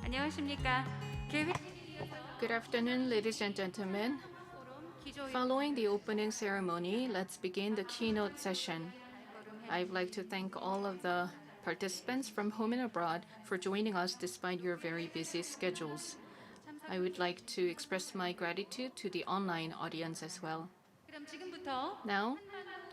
안녕하십니까. Good afternoon, ladies and gentlemen. Following the opening ceremony, let's begin the keynote session. I'd like to thank all of the participants from home and abroad for joining us despite your very busy schedules. I would like to express my gratitude to the online audience as well. 그럼 지금부터 Now,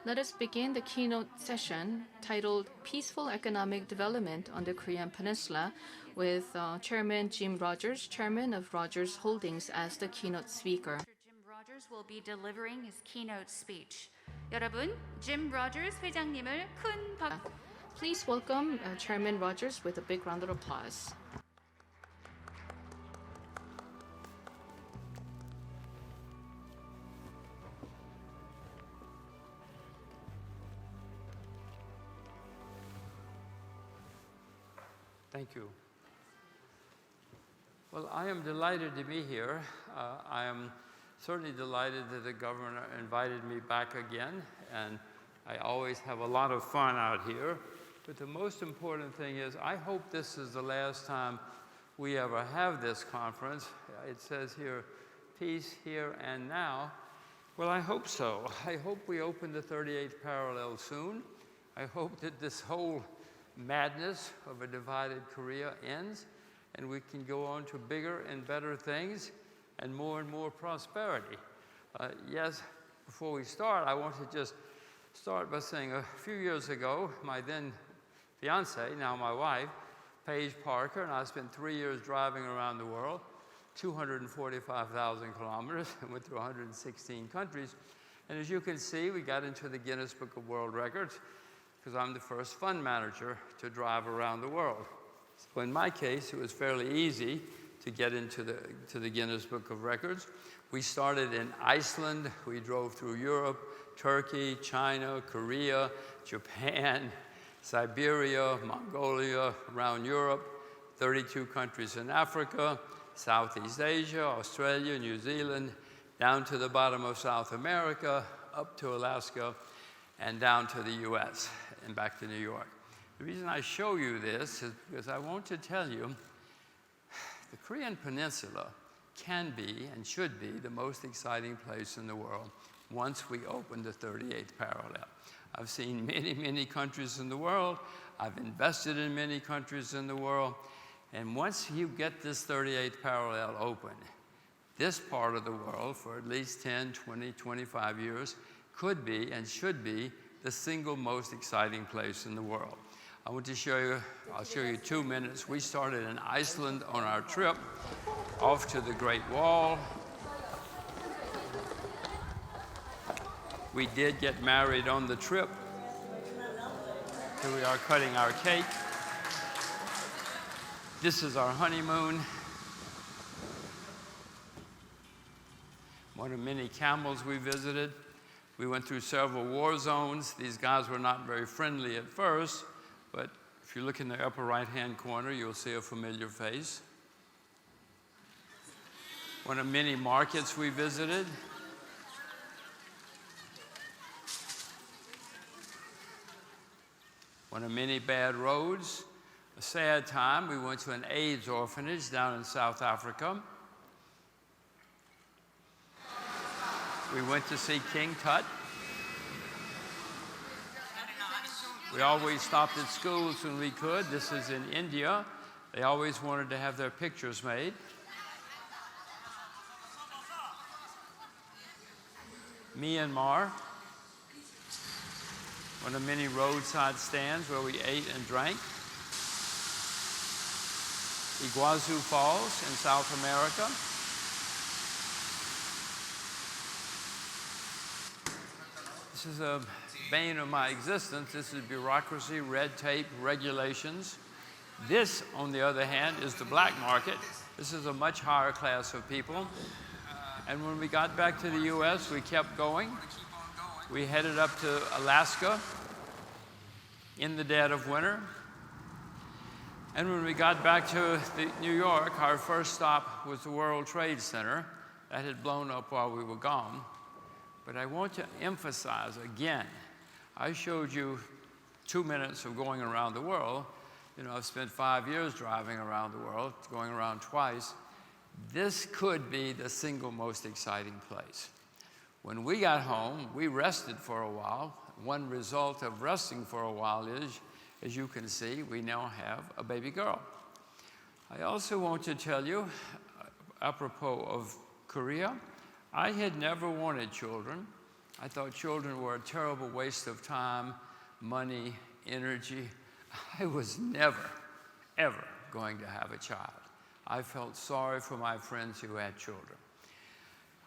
let us begin the keynote session titled Peaceful Economic Development on the Korean Peninsula with Chairman Jim Rogers, Chairman of Rogers Holdings, as the keynote speaker. Jim Rogers will be delivering his keynote speech. 여러분, Jim Rogers 회장님을 큰 박수. Please welcome Chairman Rogers with a big round of applause. Thank you. Well, I am delighted to be here. I am certainly delighted that the governor invited me back again, and I always have a lot of fun out here. But the most important thing is I hope this is the last time we ever have this conference. It says here, peace here and now. Well, I hope so. I hope we open the 38th parallel soon. I hope that this whole madness of a divided Korea ends, and we can go on to bigger and better things and more prosperity. Yes, before we start, I want to just start by saying a few years ago, my then fiance, now my wife, Paige Parker, and I spent 3 years driving around the world, 245,000 kilometers, and went through 116 countries. And as you can see, we got into the Guinness Book of World Records, because I'm the first fund manager to drive around the world. So in my case, it was fairly easy to get into the Guinness Book of Records. We started in Iceland. We drove through Europe, Turkey, China, Korea, Japan, Siberia, Mongolia, around Europe, 32 countries in Africa, Southeast Asia, Australia, New Zealand, down to the bottom of South America, up to Alaska, and down to the US and back to New York. The reason I show you this is because I want to tell you the Korean Peninsula can be and should be the most exciting place in the world once we open the 38th parallel. I've seen many countries in the world. I've invested in many countries in the world. And once you get this 38th parallel open, this part of the world for at least 10, 20, 25 years could be and should be the single most exciting place in the world. I want to show you, I'll show you 2 minutes. We started in Iceland on our trip off to the Great Wall. We did get married on the trip. Here we are cutting our cake. This is our honeymoon. One of many camels we visited. We went through several war zones. These guys were not very friendly at first, but if you look in the upper right-hand corner, you'll see a familiar face. One of many markets we visited. One of many bad roads. A sad time, we went to an AIDS orphanage down in South Africa. We went to see King Tut. We always stopped at schools when we could. This is in India. They always wanted to have their pictures made. Myanmar, one of many roadside stands where we ate and drank. Iguazu Falls in South America. This is a bane of my existence. This is bureaucracy, red tape, regulations. This, on the other hand, is the black market. This is a much higher class of people. And when we got back to the US, we kept going. We headed up to Alaska in the dead of winter. And when we got back to New York, our first stop was the World Trade Center. That had blown up while we were gone. But I want to emphasize again, I showed you 2 minutes of going around the world. You know, I've spent 5 years driving around the world, going around twice. This could be the single most exciting place. When we got home, we rested for a while. One result of resting for a while is, as you can see, we now have a baby girl. I also want to tell you, apropos of Korea, I had never wanted children. I thought children were a terrible waste of time, money, energy. I was never, ever going to have a child. I felt sorry for my friends who had children.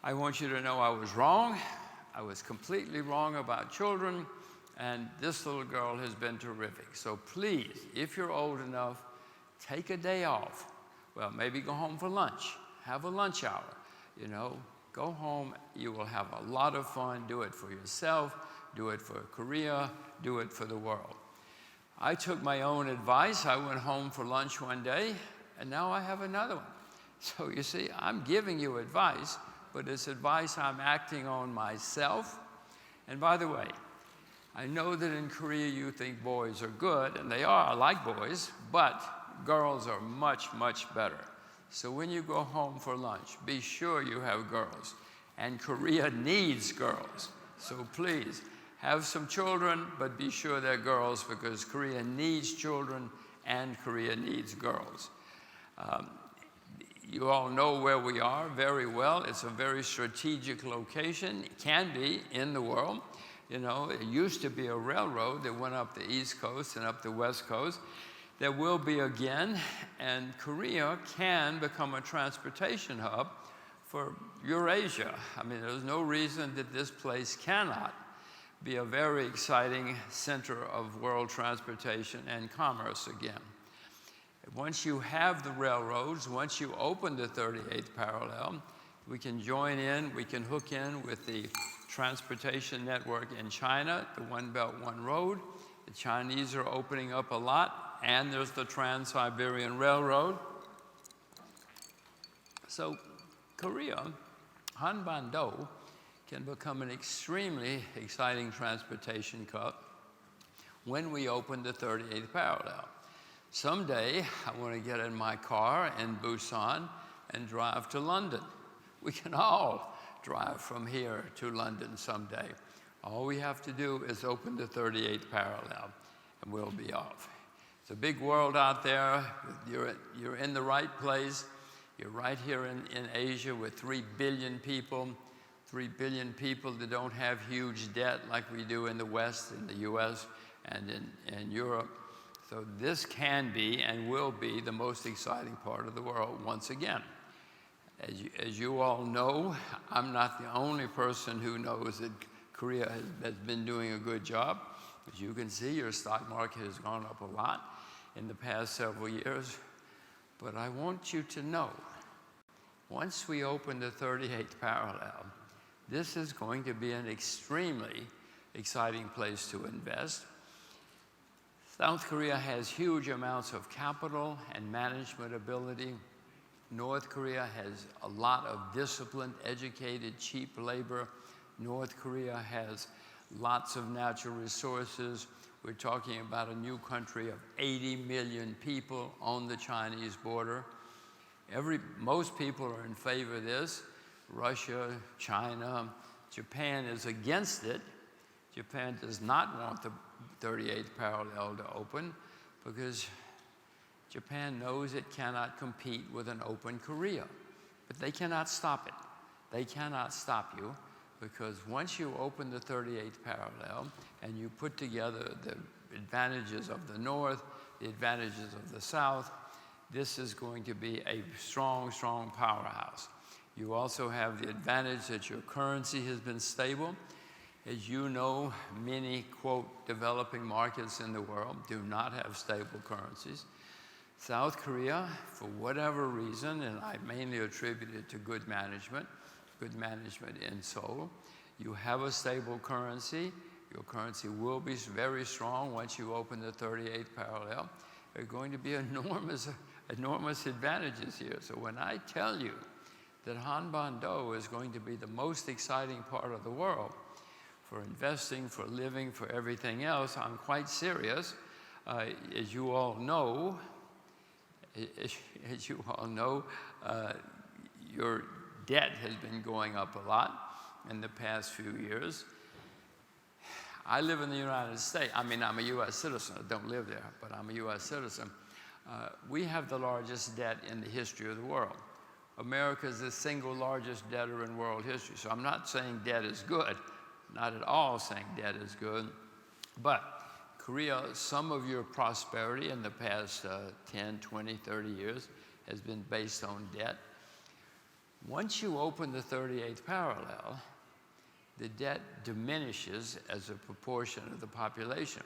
I want you to know I was wrong. I was completely wrong about children, and this little girl has been terrific. So please, if you're old enough, take a day off. Well, maybe go home for lunch. Have a lunch hour. You know, go home. You will have a lot of fun. Do it for yourself. Do it for Korea. Do it for the world. I took my own advice. I went home for lunch one day, and now I have another one. So you see, I'm giving you advice, but it's advice I'm acting on myself. And by the way, I know that in Korea you think boys are good, and they are. I like boys, but girls are much, much better. So when you go home for lunch, be sure you have girls. And Korea needs girls. So please, have some children, but be sure they're girls, because Korea needs children and Korea needs girls. You all know where we are very well. It's a very strategic location. It can be in the world. You know, it used to be a railroad that went up the East Coast and up the West Coast. There will be again, and Korea can become a transportation hub for Eurasia. I mean, there's no reason that this place cannot be a very exciting center of world transportation and commerce again. Once you have the railroads, once you open the 38th parallel, we can join in, we can hook in with the transportation network in China, the One Belt, One Road. The Chinese are opening up a lot, and there's the Trans-Siberian Railroad. So Korea, Hanban-do, can become an extremely exciting transportation hub when we open the 38th parallel. Someday, I want to get in my car in Busan and drive to London. We can all drive from here to London someday. All we have to do is open the 38th parallel, and we'll be off. It's a big world out there. You're in the right place. You're right here in Asia with 3 billion people. 3 billion people that don't have huge debt like we do in the West, in the US, and in Europe. So this can be and will be the most exciting part of the world once again. As you all know, I'm not the only person who knows that Korea has been doing a good job. As you can see, your stock market has gone up a lot in the past several years. But I want you to know, once we open the 38th parallel, this is going to be an extremely exciting place to invest. South Korea has huge amounts of capital and management ability. North Korea has a lot of disciplined, educated, cheap labor. North Korea has lots of natural resources. We're talking about a new country of 80 million people on the Chinese border. Most people are in favor of this. Russia, China, Japan is against it. Japan does not want the 38th parallel to open because Japan knows it cannot compete with an open Korea. But they cannot stop it. They cannot stop you, because once you open the 38th parallel and you put together the advantages of the North, the advantages of the South, this is going to be a strong, strong powerhouse. You also have the advantage that your currency has been stable. As you know, many, quote, developing markets in the world do not have stable currencies. South Korea, for whatever reason, and I mainly attribute it to good management in Seoul, you have a stable currency. Your currency will be very strong once you open the 38th parallel. There are going to be enormous advantages here. So when I tell you that Hanban-do is going to be the most exciting part of the world for investing, for living, for everything else, I'm quite serious. As you all know, your debt has been going up a lot in the past few years. I live in the United States. I mean, I'm a U.S. citizen. I don't live there, but I'm a U.S. citizen. We have the largest debt in the history of the world. America is the single largest debtor in world history. So I'm not saying debt is good, not at all saying debt is good. But Korea, some of your prosperity in the past 10, 20, 30 years has been based on debt. Once you open the 38th parallel, the debt diminishes as a proportion of the population.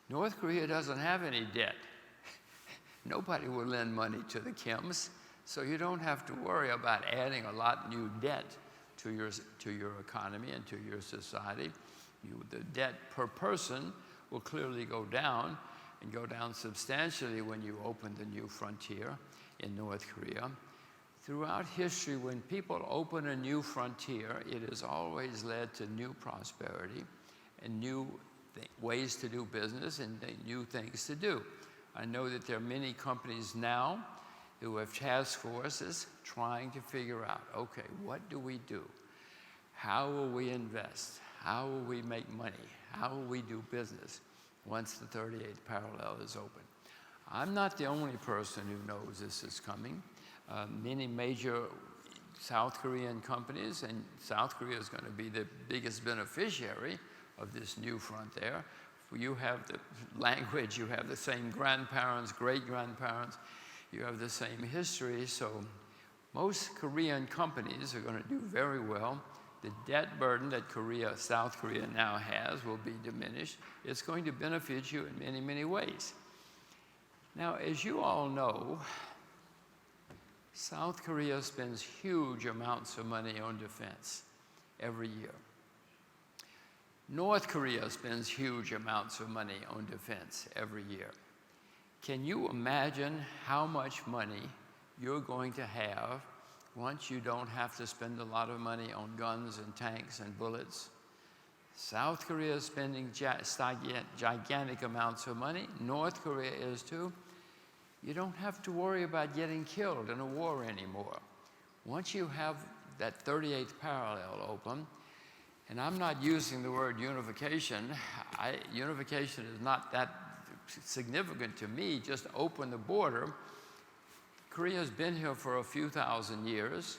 North Korea doesn't have any debt. Nobody will lend money to the Kims, so you don't have to worry about adding a lot new debt to your economy and to your society. The debt per person will clearly go down, and go down substantially when you open the new frontier in North Korea. Throughout history, when people open a new frontier, it has always led to new prosperity and new ways to do business and new things to do. I know that there are many companies now who have task forces trying to figure out, okay, what do we do? How will we invest? How will we make money? How will we do business once the 38th parallel is open? I'm not the only person who knows this is coming. Many major South Korean companies, and South Korea is going to be the biggest beneficiary of this new frontier. You have the language, you have the same grandparents, great-grandparents, you have the same history, so most Korean companies are going to do very well. The debt burden that South Korea now has will be diminished. It's going to benefit you in many, many ways. Now, as you all know, South Korea spends huge amounts of money on defense every year. North Korea spends huge amounts of money on defense every year. Can you imagine how much money you're going to have once you don't have to spend a lot of money on guns and tanks and bullets? South Korea is spending gigantic amounts of money. North Korea is too. You don't have to worry about getting killed in a war anymore. Once you have that 38th parallel open, and I'm not using the word unification. Unification is not that significant to me. Just open the border. Korea's been here for a few thousand years.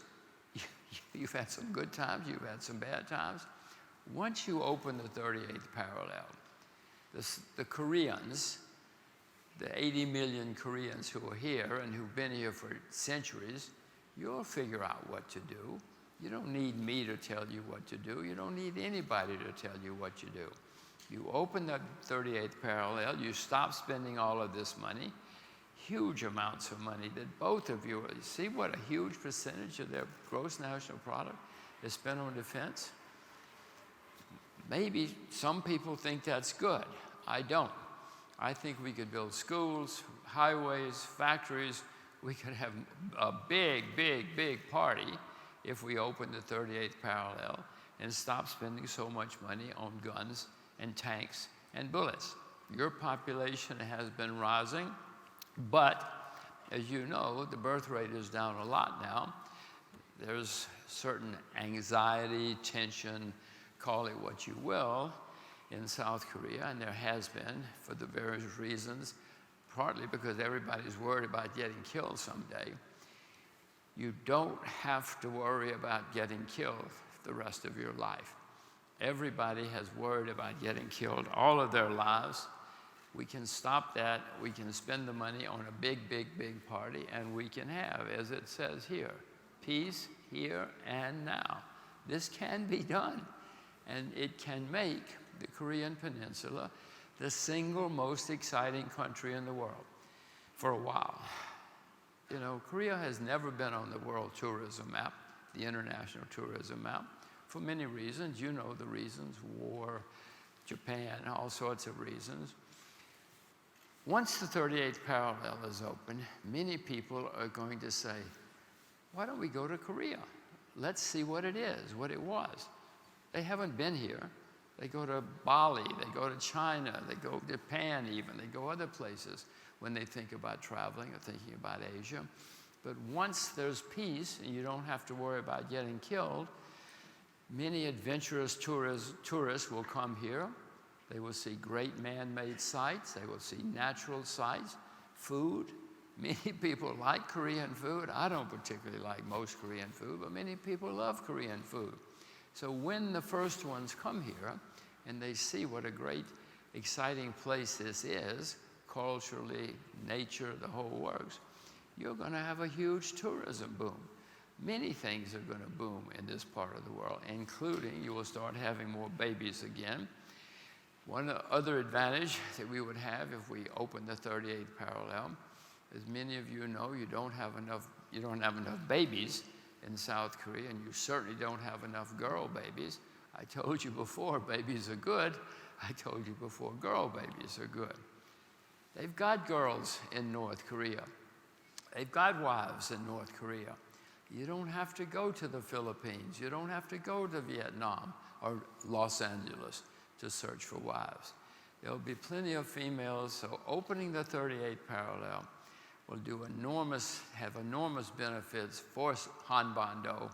You've had some good times, you've had some bad times. Once you open the 38th parallel, the Koreans, the 80 million Koreans who are here and who've been here for centuries, you'll figure out what to do. You don't need me to tell you what to do. You don't need anybody to tell you what you do. You open the 38th parallel, you stop spending all of this money, huge amounts of money that both of you see what a huge percentage of their gross national product is spent on defense? Maybe some people think that's good. I don't. I think we could build schools, highways, factories. We could have a big, big, big party if we open the 38th parallel and stop spending so much money on guns and tanks and bullets. Your population has been rising, but as you know, the birth rate is down a lot now. There's certain anxiety, tension, call it what you will, in South Korea, and there has been for the various reasons, partly because everybody's worried about getting killed someday. You don't have to worry about getting killed the rest of your life. Everybody has worried about getting killed all of their lives. We can stop that. We can spend the money on a big, big, big party, and we can have, as it says here, peace here and now. This can be done, and it can make the Korean Peninsula the single most exciting country in the world for a while. You know, Korea has never been on the world tourism map, the international tourism map, for many reasons. You know the reasons: war, Japan, all sorts of reasons. Once the 38th parallel is open, many people are going to say, why don't we go to Korea? Let's see what it is, what it was. They haven't been here. They go to Bali, they go to China, they go to Japan even, they go other places when they think about traveling or thinking about Asia. But once there's peace and you don't have to worry about getting killed, many adventurous tourists will come here. They will see great man-made sights. They will see natural sights, food. Many people like Korean food. I don't particularly like most Korean food, but many people love Korean food. So when the first ones come here and they see what a great, exciting place this is, culturally, nature, the whole works, you're going to have a huge tourism boom. Many things are going to boom in this part of the world, including you will start having more babies again. One other advantage that we would have if we open the 38th parallel, as many of you know, you don't have enough babies in South Korea, and you certainly don't have enough girl babies. I told you before, babies are good. I told you before, girl babies are good. They've got girls in North Korea. They've got wives in North Korea. You don't have to go to the Philippines. You don't have to go to Vietnam or Los Angeles to search for wives. There'll be plenty of females, so opening the 38th parallel will have enormous benefits for Hanbando.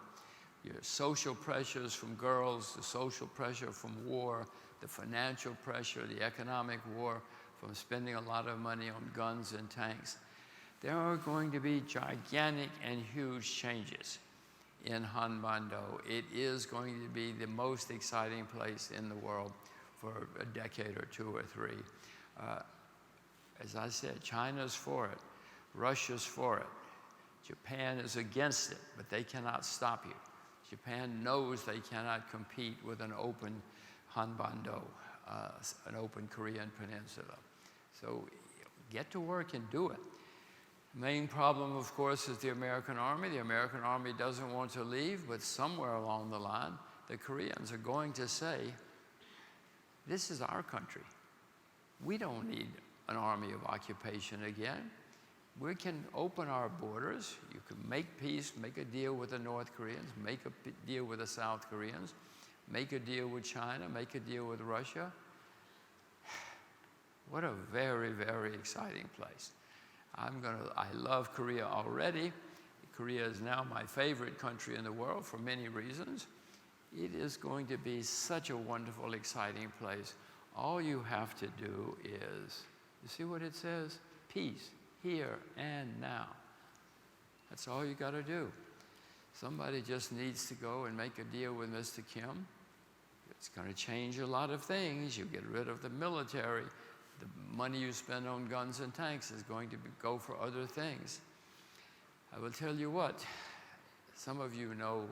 Your social pressures from girls, the social pressure from war, the financial pressure, the economic war from spending a lot of money on guns and tanks. There are going to be gigantic and huge changes in Hanbando. It is going to be the most exciting place in the world for a decade or two or three. As I said, China's for it. Russia's for it. Japan is against it, but they cannot stop you. Japan knows they cannot compete with an open Hanbando, an open Korean Peninsula. So get to work and do it. The main problem, of course, is the American Army. The American Army doesn't want to leave, but somewhere along the line, the Koreans are going to say, this is our country. We don't need an army of occupation again. We can open our borders. You can make peace, make a deal with the North Koreans, make a deal with the South Koreans, make a deal with China, make a deal with Russia. What a very, very exciting place. I love Korea already. Korea is now my favorite country in the world for many reasons. It is going to be such a wonderful, exciting place. All you have to do is, you see what it says? Peace, here and now. That's all you got to do. Somebody just needs to go and make a deal with Mr. Kim. It's going to change a lot of things. You get rid of the military. The money you spend on guns and tanks is going to go for other things. I will tell you what, some of you know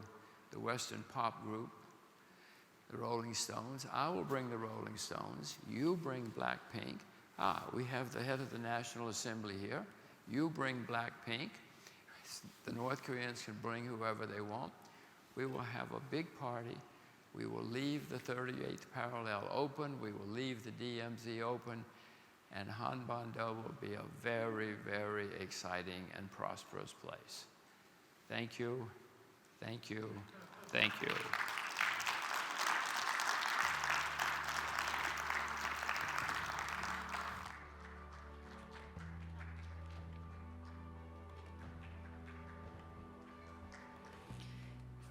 the Western pop group, the Rolling Stones. I will bring the Rolling Stones. You bring Blackpink. We have the head of the National Assembly here. You bring Blackpink. The North Koreans can bring whoever they want. We will have a big party. We will leave the 38th parallel open. We will leave the DMZ open. And Hanbando will be a very, very exciting and prosperous place. Thank you. Thank you. Thank you.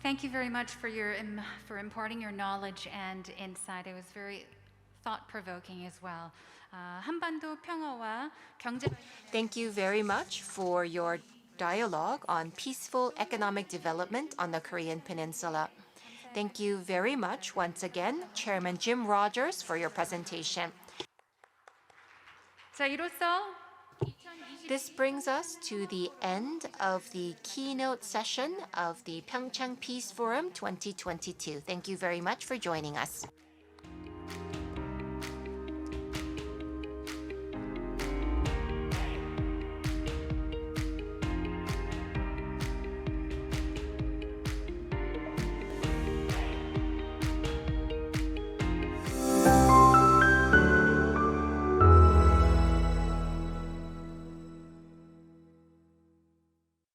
Thank you very much for imparting your knowledge and insight. It was very thought-provoking as well. 한반도 평화와 경제. Thank you very much for your dialogue on peaceful economic development on the Korean Peninsula. Thank you very much once again, Chairman Jim Rogers, for your presentation. 자, 이로써 This brings us to the end of the keynote session of the PyeongChang Peace Forum 2022. Thank you very much for joining us.